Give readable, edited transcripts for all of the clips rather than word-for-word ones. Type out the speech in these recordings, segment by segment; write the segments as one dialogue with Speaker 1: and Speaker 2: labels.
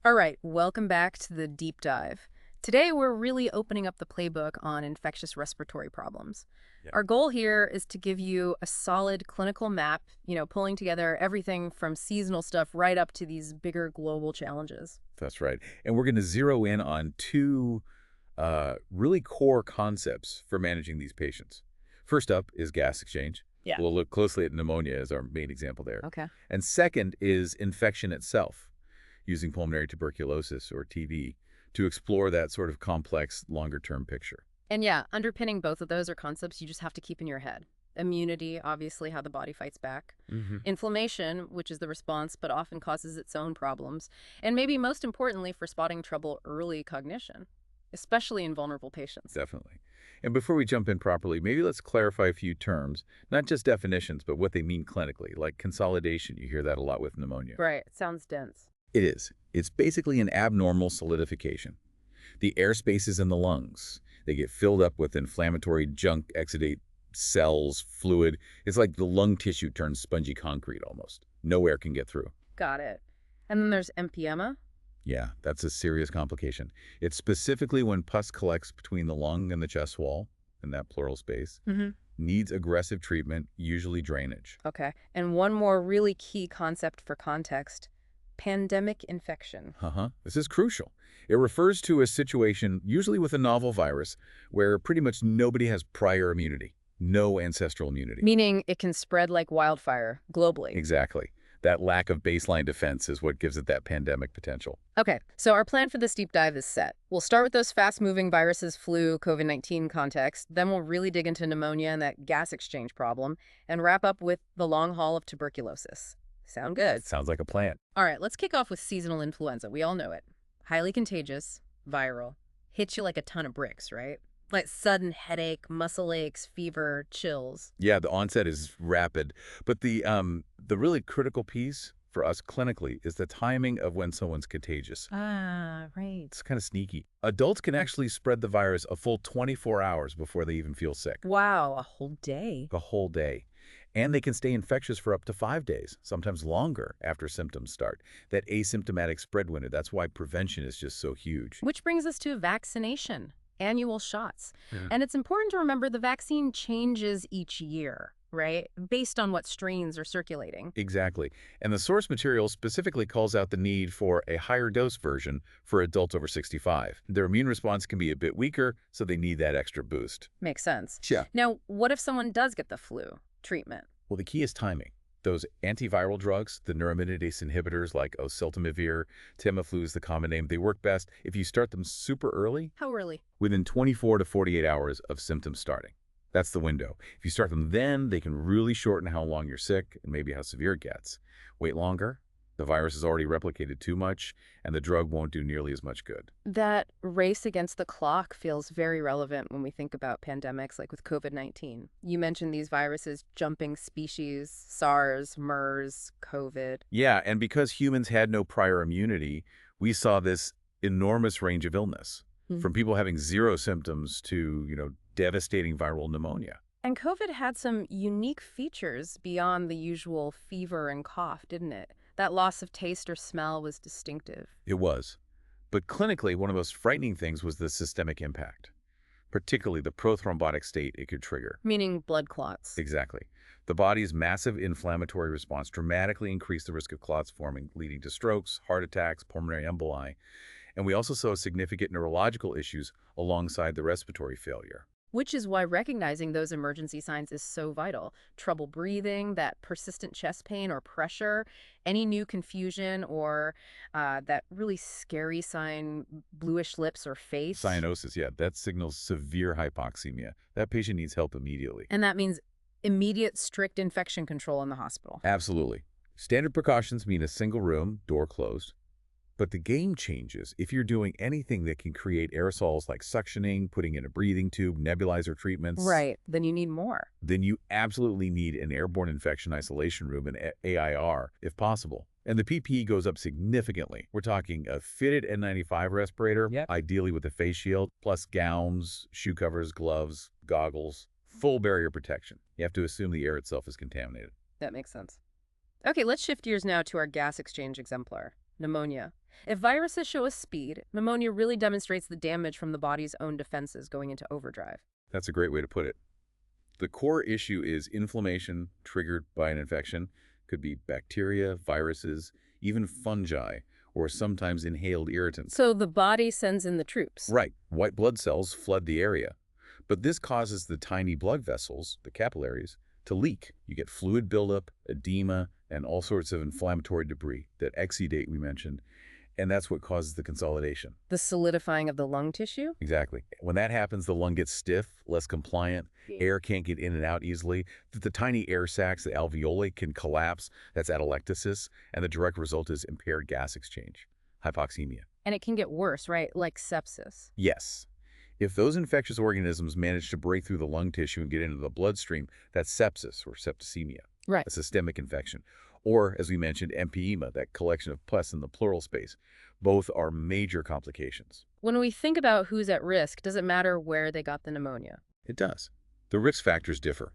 Speaker 1: All right, welcome back to the deep dive. Today, we're really opening up the playbook on infectious respiratory problems.
Speaker 2: Yeah,
Speaker 1: Our goal here is to give you a solid clinical map, pulling together everything from seasonal stuff right up to these bigger global challenges.
Speaker 2: that's right. And we're going to zero in on two really core concepts for managing these patients. First up is gas exchange.
Speaker 1: Yeah.
Speaker 2: We'll look closely at pneumonia as our main example there.
Speaker 1: Okay.
Speaker 2: And second is infection itself, using pulmonary tuberculosis, or TB, to explore that sort of complex, longer-term picture.
Speaker 1: And yeah, underpinning both of those are concepts you just have to keep in your head. Immunity, obviously, how the body fights back.
Speaker 2: Hmm.
Speaker 1: Inflammation, which is the response but often causes its own problems. And maybe most importantly for spotting trouble, early cognition, especially in vulnerable patients.
Speaker 2: Definitely. And before we jump in properly, maybe let's clarify a few terms, not just definitions, but what they mean clinically, like consolidation. You hear that a lot with pneumonia.
Speaker 1: Right, it sounds dense.
Speaker 2: It is. It's basically an abnormal solidification. The air spaces in the lungs, they get filled up with inflammatory junk, exudate, cells, fluid. It's like the lung tissue turns spongy concrete almost. No air can get through.
Speaker 1: Got it. And then there's emphysema.
Speaker 2: Yeah, that's a serious complication. It's specifically when pus collects between the lung and the chest wall, in that pleural space,
Speaker 1: Mm-hmm.
Speaker 2: needs aggressive treatment, usually drainage.
Speaker 1: Okay. And one more really key concept for context, pandemic infection.
Speaker 2: Uh-huh. This is crucial. It refers to a situation, usually with a novel virus, where pretty much nobody has prior immunity, no ancestral immunity.
Speaker 1: Meaning it can spread like wildfire globally.
Speaker 2: Exactly. That lack of baseline defense is what gives it that pandemic potential.
Speaker 1: Okay, so our plan for this deep dive is set. We'll start with those fast-moving viruses, flu, COVID-19 context, then we'll really dig into pneumonia and that gas exchange problem, and wrap up with the long haul of tuberculosis. Sound good?
Speaker 2: Sounds like a plan.
Speaker 1: All right, let's kick off with seasonal influenza. We all know it. Highly contagious, viral, hits you like a ton of bricks, right? Like sudden headache, muscle aches, fever, chills.
Speaker 2: Yeah, the onset is rapid, but the really critical piece for us clinically is the timing of when someone's contagious.
Speaker 1: Ah, right.
Speaker 2: It's kind of sneaky. Adults can actually spread the virus a full 24 hours before they even feel sick.
Speaker 1: Wow, a whole day.
Speaker 2: A whole day. And they can stay infectious for up to 5 days, sometimes longer after symptoms start. That asymptomatic spread window, that's why prevention is just so huge.
Speaker 1: Which brings us to vaccination, annual shots.
Speaker 2: Yeah.
Speaker 1: And it's important to remember the vaccine changes each year, right? Based on what strains are circulating.
Speaker 2: Exactly. And the source material specifically calls out the need for a higher dose version for adults over 65. Their immune response can be a bit weaker, so they need that extra boost.
Speaker 1: Makes sense.
Speaker 2: Yeah.
Speaker 1: Now, what if someone does get the flu? Treatment.
Speaker 2: Well, the key is timing. Those antiviral drugs, the neuraminidase inhibitors like oseltamivir, Tamiflu is the common name, they work best if you start them super early,
Speaker 1: How early?
Speaker 2: within 24 to 48 hours of symptoms starting. That's the window. If you start them then, they can really shorten how long you're sick and maybe how severe it gets. Wait longer, the virus has already replicated too much, and the drug won't do nearly as much good.
Speaker 1: That race against the clock feels very relevant when we think about pandemics like with COVID-19. You mentioned these viruses jumping species, SARS, MERS, COVID.
Speaker 2: Yeah, and because humans had no prior immunity, we saw this enormous range of illness,
Speaker 1: Hmm.
Speaker 2: from people having zero symptoms to, devastating viral pneumonia.
Speaker 1: And COVID had some unique features beyond the usual fever and cough, didn't it? That loss of taste or smell was distinctive.
Speaker 2: It was. But clinically, one of the most frightening things was the systemic impact, particularly the prothrombotic state it could trigger.
Speaker 1: Meaning blood clots.
Speaker 2: Exactly. The body's massive inflammatory response dramatically increased the risk of clots forming, leading to strokes, heart attacks, pulmonary emboli. And we also saw significant neurological issues alongside the respiratory failure.
Speaker 1: Which is why recognizing those emergency signs is so vital. Trouble breathing, that persistent chest pain or pressure, any new confusion, or that really scary sign, bluish lips or face.
Speaker 2: Cyanosis, yeah, that signals severe hypoxemia. That patient needs help immediately.
Speaker 1: And that means immediate, strict infection control in the hospital.
Speaker 2: Absolutely. Standard precautions mean a single room, door closed. But the game changes if you're doing anything that can create aerosols like suctioning, putting in a breathing tube, nebulizer treatments.
Speaker 1: Right. Then you need more.
Speaker 2: Then you absolutely need an airborne infection isolation room, an AIR, if possible. And the PPE goes up significantly. We're talking a fitted N95 respirator,
Speaker 1: Yep.
Speaker 2: ideally with a face shield, plus gowns, shoe covers, gloves, goggles, full barrier protection. You have to assume the air itself is contaminated.
Speaker 1: That makes sense. Okay, let's shift gears now to our gas exchange exemplar. Pneumonia. If viruses show us speed, pneumonia really demonstrates the damage from the body's own defenses going into overdrive.
Speaker 2: That's a great way to put it. The core issue is inflammation triggered by an infection. Could be bacteria, viruses, even fungi, or sometimes inhaled irritants.
Speaker 1: So the body sends in the troops.
Speaker 2: Right. White blood cells flood the area. But this causes the tiny blood vessels, the capillaries, to leak. You get fluid buildup, edema, and all sorts of inflammatory debris, that exudate we mentioned, and that's what causes the consolidation.
Speaker 1: The solidifying of the lung tissue?
Speaker 2: Exactly. When that happens, the lung gets stiff, less compliant, air can't get in and out easily. The tiny air sacs, the alveoli, can collapse. That's atelectasis, and the direct result is impaired gas exchange, hypoxemia.
Speaker 1: And it can get worse, right? Like sepsis.
Speaker 2: Yes. If those infectious organisms manage to break through the lung tissue and get into the bloodstream, that's sepsis or septicemia,
Speaker 1: Right.
Speaker 2: a systemic infection. Or, as we mentioned, empyema, that collection of pus in the pleural space. Both are major complications.
Speaker 1: When we think about who's at risk, does it matter where they got the pneumonia?
Speaker 2: It does. The risk factors differ.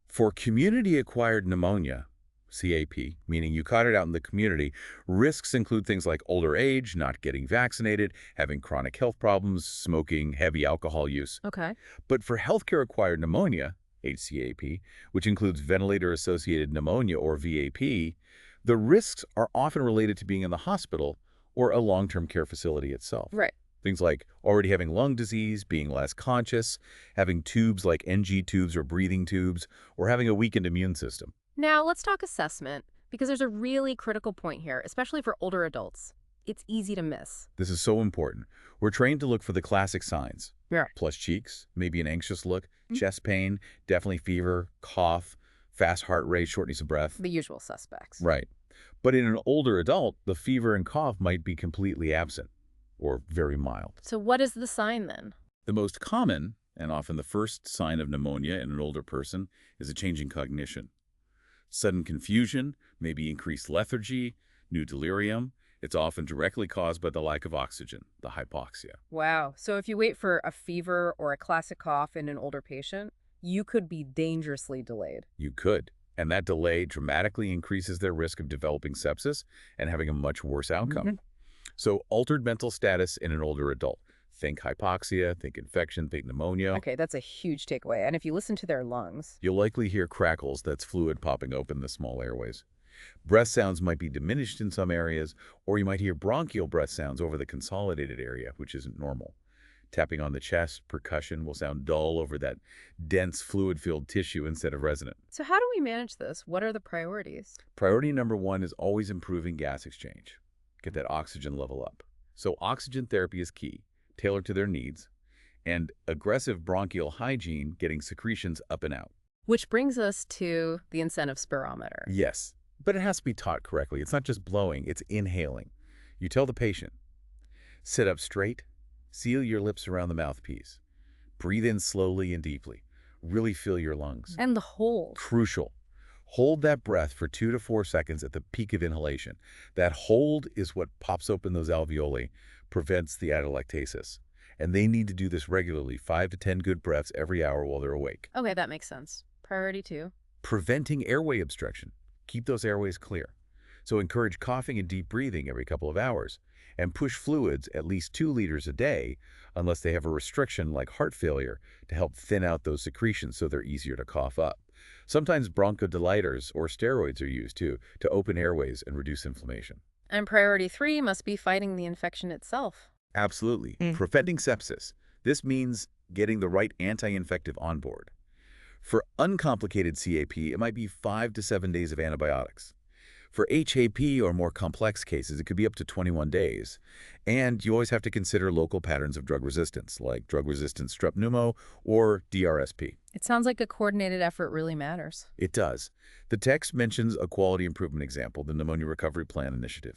Speaker 2: For community-acquired pneumonia, CAP, meaning you caught it out in the community, risks include things like older age, not getting vaccinated, having chronic health problems, smoking, heavy alcohol use.
Speaker 1: Okay.
Speaker 2: But for healthcare-acquired pneumonia, HCAP, which includes ventilator-associated pneumonia or VAP, the risks are often related to being in the hospital or a long-term care facility itself.
Speaker 1: Right.
Speaker 2: Things like already having lung disease, being less conscious, having tubes like NG tubes or breathing tubes, or having a weakened immune system.
Speaker 1: Now, let's talk assessment, because there's a really critical point here, especially for older adults. It's easy to miss.
Speaker 2: This is so important. We're trained to look for the classic signs.
Speaker 1: Yeah.
Speaker 2: Flushed cheeks, maybe an anxious look, chest pain, definitely fever, cough, fast heart rate, shortness of breath.
Speaker 1: The usual suspects.
Speaker 2: Right. But in an older adult, the fever and cough might be completely absent or very mild.
Speaker 1: So what is the sign then?
Speaker 2: The most common, and often the first sign of pneumonia in an older person, is a change in cognition. Sudden confusion, maybe increased lethargy, new delirium. It's often directly caused by the lack of oxygen, the hypoxia.
Speaker 1: Wow. So if you wait for a fever or a classic cough in an older patient, you could be dangerously delayed.
Speaker 2: You could. And that delay dramatically increases their risk of developing sepsis and having a much worse outcome. So altered mental status in an older adult. Think hypoxia, think infection, think pneumonia.
Speaker 1: Okay, that's a huge takeaway. And if you listen to their lungs,
Speaker 2: You'll likely hear crackles, that's fluid popping open the small airways. Breath sounds might be diminished in some areas, or you might hear bronchial breath sounds over the consolidated area, which isn't normal. Tapping on the chest, percussion will sound dull over that dense fluid-filled tissue instead of resonant.
Speaker 1: so how do we manage this? What are the priorities?
Speaker 2: Priority number one is always improving gas exchange. Get that oxygen level up. So oxygen therapy is key, tailored to their needs, and aggressive bronchial hygiene, getting secretions up and out.
Speaker 1: Which brings us to the incentive spirometer.
Speaker 2: Yes, but it has to be taught correctly. It's not just blowing, it's inhaling. You tell the patient, sit up straight, seal your lips around the mouthpiece. Breathe in slowly and deeply. Really fill your lungs.
Speaker 1: And the hold.
Speaker 2: Crucial. Hold that breath for 2 to 4 seconds at the peak of inhalation. That hold is what pops open those alveoli, prevents the atelectasis. And they need to do this regularly, 5 to 10 good breaths every hour while they're awake.
Speaker 1: Okay, that makes sense. Priority 2.
Speaker 2: Preventing airway obstruction. Keep those airways clear. So encourage coughing and deep breathing every couple of hours. And push fluids at least 2 liters a day, unless they have a restriction like heart failure, to help thin out those secretions so they're easier to cough up. Sometimes bronchodilators or steroids are used too, to open airways and reduce inflammation.
Speaker 1: And priority 3 must be fighting the infection itself.
Speaker 2: Absolutely. Preventing sepsis. This means getting the right anti-infective on board. For uncomplicated CAP, it might be 5 to 7 days of antibiotics. For HAP or more complex cases, it could be up to 21 days. And you always have to consider local patterns of drug resistance, like drug-resistant strep pneumo or DRSP.
Speaker 1: It sounds like a coordinated effort really matters.
Speaker 2: It does. The text mentions a quality improvement example, the Pneumonia Recovery Plan Initiative.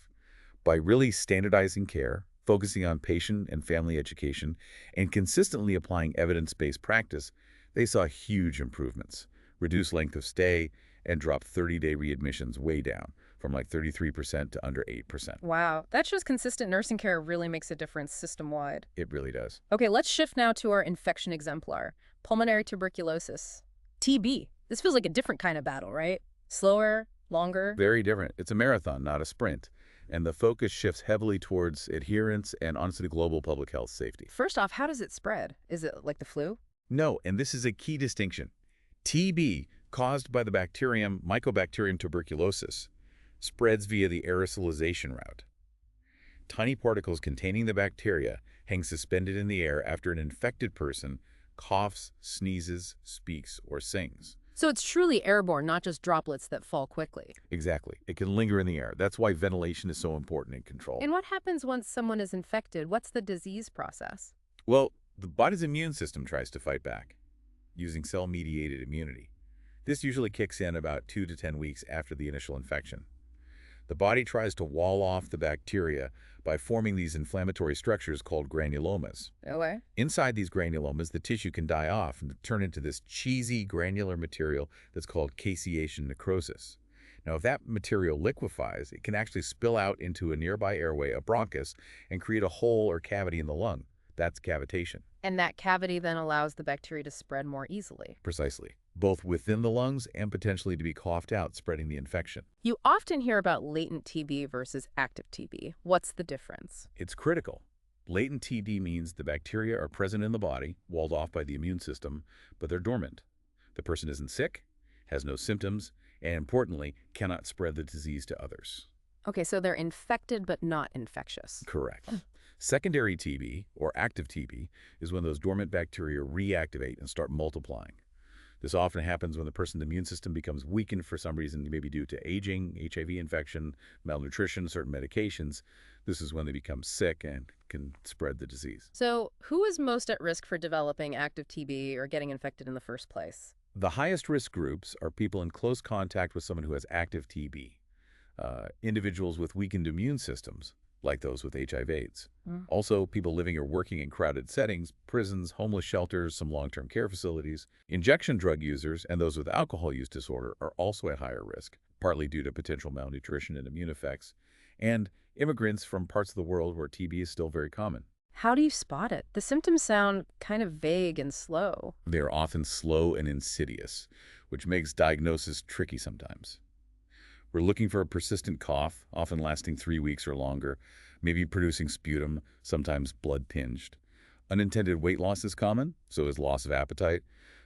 Speaker 2: By really standardizing care, focusing on patient and family education, and consistently applying evidence-based practice, they saw huge improvements, reduced length of stay, and dropped 30-day readmissions way down, from like 33% to under 8%.
Speaker 1: Wow, that shows consistent nursing care really makes a difference system-wide.
Speaker 2: It really does.
Speaker 1: Okay, let's shift now to our infection exemplar, pulmonary tuberculosis. TB. This feels like a different kind of battle, right? Slower, longer.
Speaker 2: Very different. It's a marathon, not a sprint. and the focus shifts heavily towards adherence and honestly global public health safety.
Speaker 1: First off, how does it spread? Is it like the flu?
Speaker 2: No, and this is a key distinction. TB, caused by the bacterium Mycobacterium tuberculosis, spreads via the aerosolization route. Tiny particles containing the bacteria hang suspended in the air after an infected person coughs, sneezes, speaks, or sings.
Speaker 1: So it's truly airborne, not just droplets that fall quickly.
Speaker 2: Exactly. It can linger in the air. That's why ventilation is so important in control.
Speaker 1: And what happens once someone is infected? What's the disease process?
Speaker 2: Well, the body's immune system tries to fight back using cell-mediated immunity. This usually kicks in about 2 to 10 weeks after the initial infection. The body tries to wall off the bacteria by forming these inflammatory structures called granulomas.
Speaker 1: Okay.
Speaker 2: Inside these granulomas, the tissue can die off and turn into this cheesy granular material that's called caseation necrosis. Now, if that material liquefies, it can actually spill out into a nearby airway, a bronchus, and create a hole or cavity in the lung. That's cavitation.
Speaker 1: And that cavity then allows the bacteria to spread more easily.
Speaker 2: Precisely. Both within the lungs and potentially to be coughed out, spreading the infection.
Speaker 1: You often hear about latent TB versus active TB. What's the difference?
Speaker 2: It's critical. Latent TB means the bacteria are present in the body, walled off by the immune system, but they're dormant. The person isn't sick, has no symptoms, and importantly, cannot spread the disease to others.
Speaker 1: Okay, so they're infected but not infectious.
Speaker 2: Correct. Secondary TB, or active TB, is when those dormant bacteria reactivate and start multiplying. This often happens when the person's immune system becomes weakened for some reason, maybe due to aging, HIV infection, malnutrition, certain medications. This is when they become sick and can spread the disease.
Speaker 1: So who is most at risk for developing active TB or getting infected in the first place?
Speaker 2: The highest risk groups are people in close contact with someone who has active TB, individuals with weakened immune systems, like those with HIV/AIDS. Also, people living or working in crowded settings, prisons, homeless shelters, some long-term care facilities. Injection drug users and those with alcohol use disorder are also at higher risk, partly due to potential malnutrition and immune effects. And immigrants from parts of the world where TB is still very common.
Speaker 1: How do you spot it? The symptoms sound kind of vague and slow.
Speaker 2: They are often slow and insidious, which makes diagnosis tricky sometimes. We're looking for a persistent cough, often lasting 3 weeks or longer, maybe producing sputum, sometimes blood-tinged. Unintended weight loss is common, so is loss of appetite,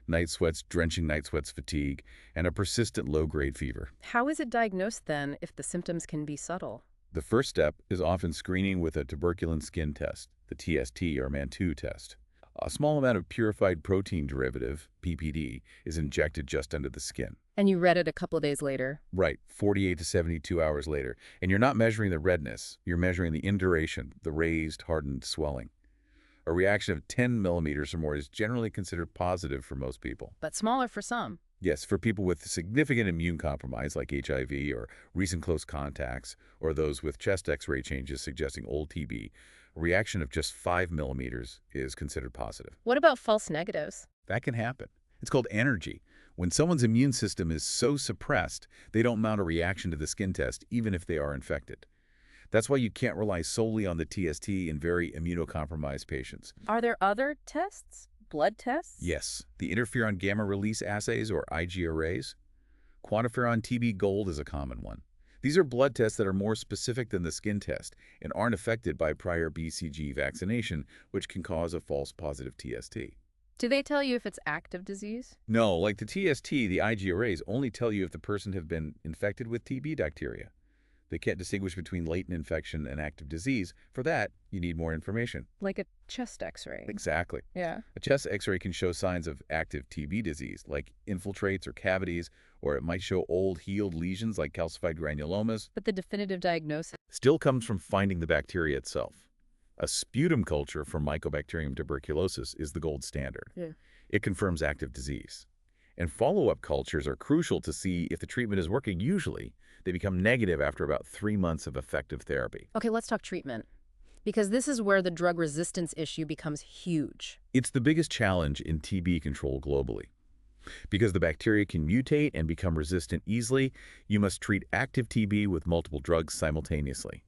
Speaker 2: night sweats, drenching night sweats, fatigue, and a persistent low-grade fever.
Speaker 1: How is it diagnosed then if the symptoms can be subtle?
Speaker 2: The first step is often screening with a tuberculin skin test, the TST or Mantoux test. A small amount of purified protein derivative, PPD, is injected just under the skin.
Speaker 1: And you read it a couple of days later.
Speaker 2: Right, 48 to 72 hours later. And you're not measuring the redness, you're measuring the induration, the raised, hardened swelling. A reaction of 10 millimeters or more is generally considered positive for most people.
Speaker 1: But smaller for some.
Speaker 2: Yes, for people with significant immune compromise like HIV or recent close contacts, or those with chest x-ray changes suggesting old TB, a reaction of just 5 millimeters is considered positive.
Speaker 1: What about false negatives?
Speaker 2: That can happen. It's called anergy. When someone's immune system is so suppressed, they don't mount a reaction to the skin test, even if they are infected. That's why you can't rely solely on the TST in very immunocompromised patients.
Speaker 1: Are there other tests? Blood tests?
Speaker 2: Yes, the interferon gamma release assays, or IgRAs. Quantiferon TB Gold is a common one. These are blood tests that are more specific than the skin test and aren't affected by prior BCG vaccination, which can cause a false positive TST.
Speaker 1: Do they tell you if it's active disease?
Speaker 2: No, like the TST, the IgRAs only tell you if the person have been infected with TB bacteria. They can't distinguish between latent infection and active disease. For that, you need more information.
Speaker 1: Like a chest x-ray.
Speaker 2: Exactly.
Speaker 1: Yeah.
Speaker 2: A chest x-ray can show signs of active TB disease, like infiltrates or cavities, or it might show old healed lesions like calcified granulomas.
Speaker 1: But the definitive diagnosis
Speaker 2: Still comes from finding the bacteria itself. A sputum culture for Mycobacterium tuberculosis is the gold standard.
Speaker 1: Yeah.
Speaker 2: It confirms active disease. And follow-up cultures are crucial to see if the treatment is working. Usually, they become negative after about 3 months of effective therapy.
Speaker 1: Okay, let's talk treatment. Because this is where the drug resistance issue becomes huge.
Speaker 2: It's the biggest challenge in TB control globally. Because the bacteria can mutate and become resistant easily, you must treat active TB with multiple drugs simultaneously.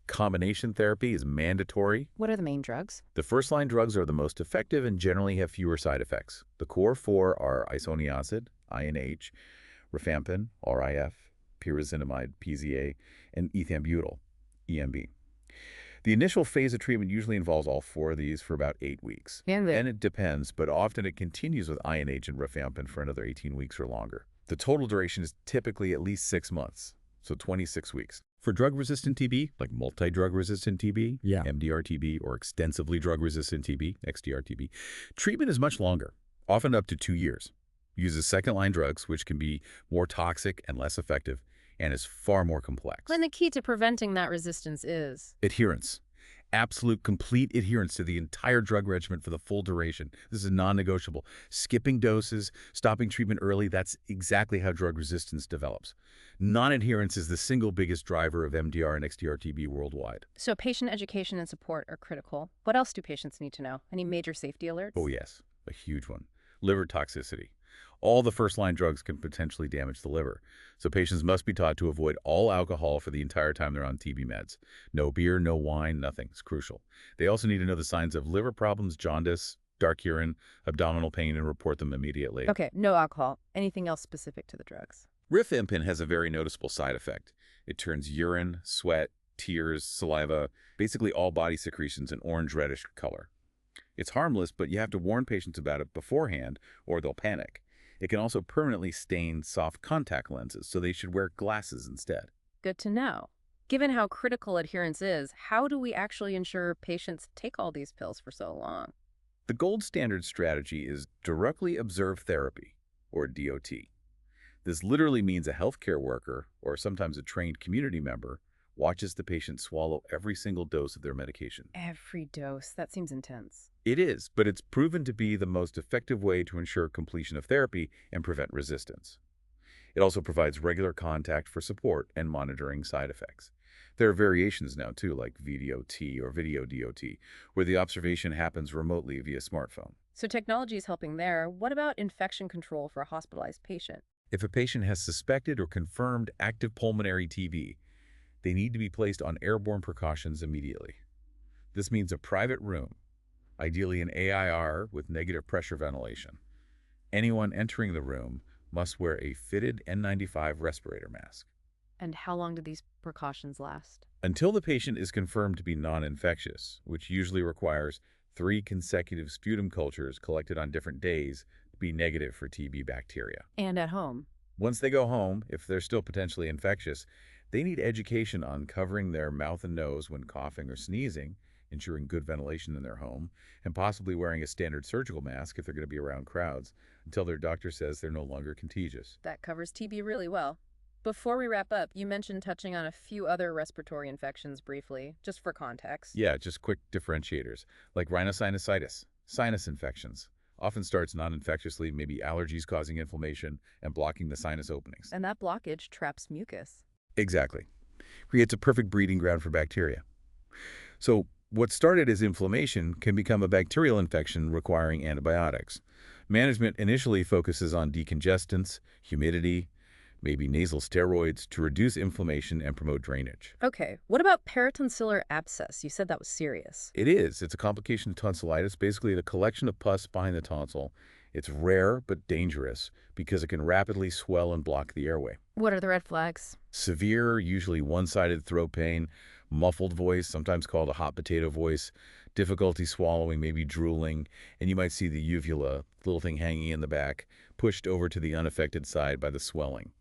Speaker 2: Combination therapy is mandatory.
Speaker 1: What are the main drugs?
Speaker 2: The first-line drugs are the most effective and generally have fewer side effects. The core 4 are isoniazid, INH, rifampin, RIF, pyrazinamide, PZA, and ethambutol. EMB. The initial phase of treatment usually involves all four of these for about 8 weeks.
Speaker 1: And the
Speaker 2: And it depends, but often it continues with INH and rifampin for another 18 weeks or longer. The total duration is typically at least 6 months, so 26 weeks. For drug-resistant TB, like multi-drug-resistant TB,
Speaker 3: Yeah.
Speaker 2: MDR-TB, or extensively drug-resistant TB, XDR-TB, treatment is much longer, often up to 2 years. Uses second-line drugs, which can be more toxic and less effective, and is far more complex.
Speaker 1: when the key to preventing that resistance is.
Speaker 2: Adherence. Absolute, complete adherence to the entire drug regimen for the full duration. This is non-negotiable. Skipping doses, stopping treatment early, that's exactly how drug resistance develops. Non-adherence is the single biggest driver of MDR and XDR-TB worldwide.
Speaker 1: So patient education and support are critical. What else do patients need to know? Any major safety alerts?
Speaker 2: Oh yes, a huge one. Liver toxicity. All the first-line drugs can potentially damage the liver, so patients must be taught to avoid all alcohol for the entire time they're on TB meds. No beer, no wine, nothing. It's crucial. They also need to know the signs of liver problems, jaundice, dark urine, abdominal pain, and report them immediately.
Speaker 1: Okay, no alcohol. Anything else specific to the drugs?
Speaker 2: Rifampin has a very noticeable side effect. It turns urine, sweat, tears, saliva, basically all body secretions an orange-reddish color. It's harmless, but you have to warn patients about it beforehand or they'll panic. It can also permanently stain soft contact lenses, so they should wear glasses instead.
Speaker 1: Good to know. Given how critical adherence is, how do we actually ensure patients take all these pills for so long?
Speaker 2: The gold standard strategy is directly observed therapy, or DOT. This literally means a healthcare worker, or sometimes a trained community member, watches the patient swallow every single dose of their medication.
Speaker 1: Every dose. That seems intense.
Speaker 2: It is, but it's proven to be the most effective way to ensure completion of therapy and prevent resistance. It also provides regular contact for support and monitoring side effects. There are variations now too, like VDOT or video DOT, where the observation happens remotely via smartphone.
Speaker 1: So technology is helping there. What about infection control for a hospitalized patient?
Speaker 2: If a patient has suspected or confirmed active pulmonary TB, they need to be placed on airborne precautions immediately. This means a private room, ideally an AIR with negative pressure ventilation. Anyone entering the room must wear a fitted N95 respirator mask.
Speaker 1: And how long do these precautions last?
Speaker 2: Until the patient is confirmed to be non-infectious, which usually requires 3 consecutive sputum cultures collected on different days to be negative for TB bacteria.
Speaker 1: And at home?
Speaker 2: Once they go home, if they're still potentially infectious, they need education on covering their mouth and nose when coughing or sneezing, ensuring good ventilation in their home, and possibly wearing a standard surgical mask if they're going to be around crowds until their doctor says they're no longer contagious.
Speaker 1: That covers TB really well. Before we wrap up, you mentioned touching on a few other respiratory infections briefly, just for context.
Speaker 2: Yeah, just quick differentiators, like rhinosinusitis, sinus infections. Often starts non-infectiously, maybe allergies causing inflammation and blocking the sinus openings.
Speaker 1: And that blockage traps mucus.
Speaker 2: Exactly. Creates a perfect breeding ground for bacteria. So what started as inflammation can become a bacterial infection requiring antibiotics. Management initially focuses on decongestants, humidity, maybe nasal steroids to reduce inflammation and promote drainage.
Speaker 1: Okay, what about peritonsillar abscess? You said that was serious.
Speaker 2: It is. It's a complication of tonsillitis, basically the collection of pus behind the tonsil. It's rare but dangerous because it can rapidly swell and block the airway.
Speaker 1: What are the red flags?
Speaker 2: Severe, usually one-sided throat pain, muffled voice, sometimes called a hot potato voice, difficulty swallowing, maybe drooling, and you might see the uvula, little thing hanging in the back, pushed over to the unaffected side by the swelling.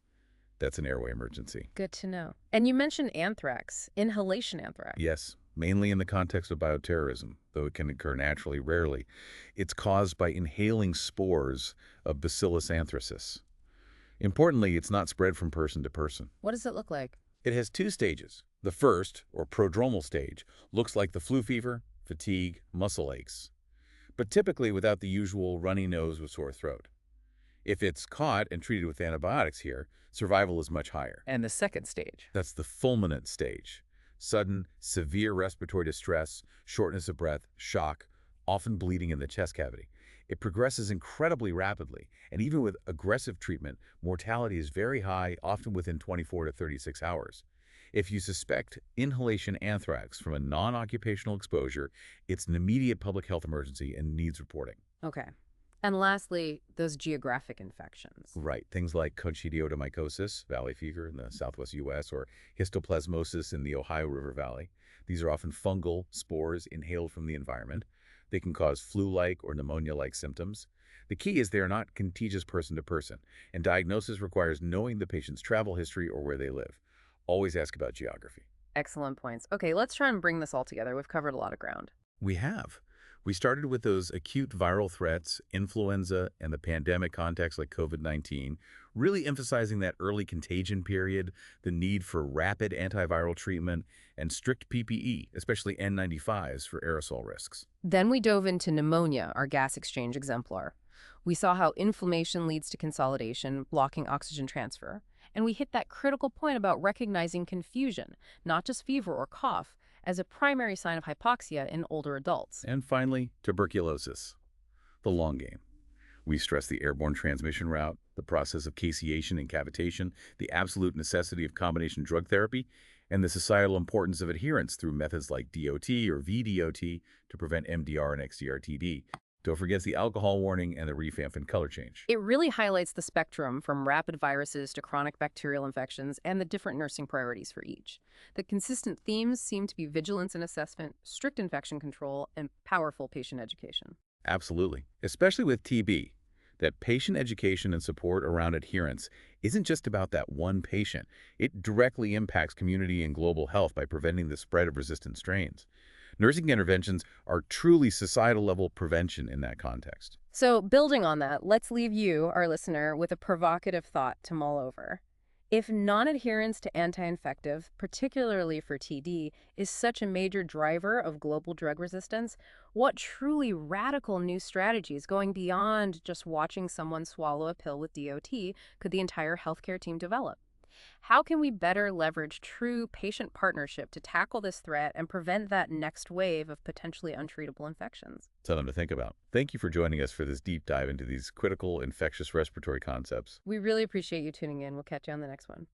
Speaker 2: That's an airway emergency.
Speaker 1: Good to know. And you mentioned anthrax, inhalation anthrax.
Speaker 2: Yes, mainly in the context of bioterrorism, though it can occur naturally, rarely. It's caused by inhaling spores of Bacillus anthracis. Importantly, it's not spread from person to person.
Speaker 1: What does it look like?
Speaker 2: It has 2 stages. The first, or prodromal stage, looks like the flu fever, fatigue, muscle aches, but typically without the usual runny nose with sore throat. If it's caught and treated with antibiotics here, survival is much higher.
Speaker 3: And the second stage.
Speaker 2: That's the fulminant stage. Sudden, severe respiratory distress, shortness of breath, shock, often bleeding in the chest cavity. It progresses incredibly rapidly, and even with aggressive treatment, mortality is very high, often within 24 to 36 hours. If you suspect inhalation anthrax from a non-occupational exposure, it's an immediate public health emergency and needs reporting.
Speaker 1: Okay. And lastly, those geographic infections.
Speaker 2: Right. Things like coccidioidomycosis, valley fever in the southwest U.S., or histoplasmosis in the Ohio River Valley. These are often fungal spores inhaled from the environment. They can cause flu-like or pneumonia-like symptoms. The key is they are not contagious person to person, and diagnosis requires knowing the patient's travel history or where they live. Always ask about geography.
Speaker 1: Excellent points. Okay, let's try and bring this all together. We've covered a lot of ground.
Speaker 2: We have. We started with those acute viral threats, influenza, and the pandemic context like COVID-19, really emphasizing that early contagion period, the need for rapid antiviral treatment, and strict PPE, especially N95s for aerosol risks.
Speaker 1: Then we dove into pneumonia, our gas exchange exemplar. We saw how inflammation leads to consolidation, blocking oxygen transfer. And we hit that critical point about recognizing confusion, not just fever or cough, as a primary sign of hypoxia in older adults.
Speaker 2: And finally, tuberculosis, the long game. We stress the airborne transmission route, the process of caseation and cavitation, the absolute necessity of combination drug therapy, and the societal importance of adherence through methods like DOT or VDOT to prevent MDR and XDR-TB. Don't forget the alcohol warning and the rifampin color change.
Speaker 1: It really highlights the spectrum from rapid viruses to chronic bacterial infections and the different nursing priorities for each. The consistent themes seem to be vigilance and assessment, strict infection control, and powerful patient education.
Speaker 2: Absolutely. Especially with TB, that patient education and support around adherence isn't just about that one patient. It directly impacts community and global health by preventing the spread of resistant strains. Nursing interventions are truly societal-level prevention in that context.
Speaker 1: So, building on that, let's leave you, our listener, with a provocative thought to mull over. If non-adherence to anti-infective, particularly for TD, is such a major driver of global drug resistance, what truly radical new strategies going beyond just watching someone swallow a pill with DOT could the entire healthcare team develop? How can we better leverage true patient partnership to tackle this threat and prevent that next wave of potentially untreatable infections?
Speaker 2: Something to think about. Thank you for joining us for this deep dive into these critical infectious respiratory concepts.
Speaker 1: We really appreciate you tuning in. We'll catch you on the next one.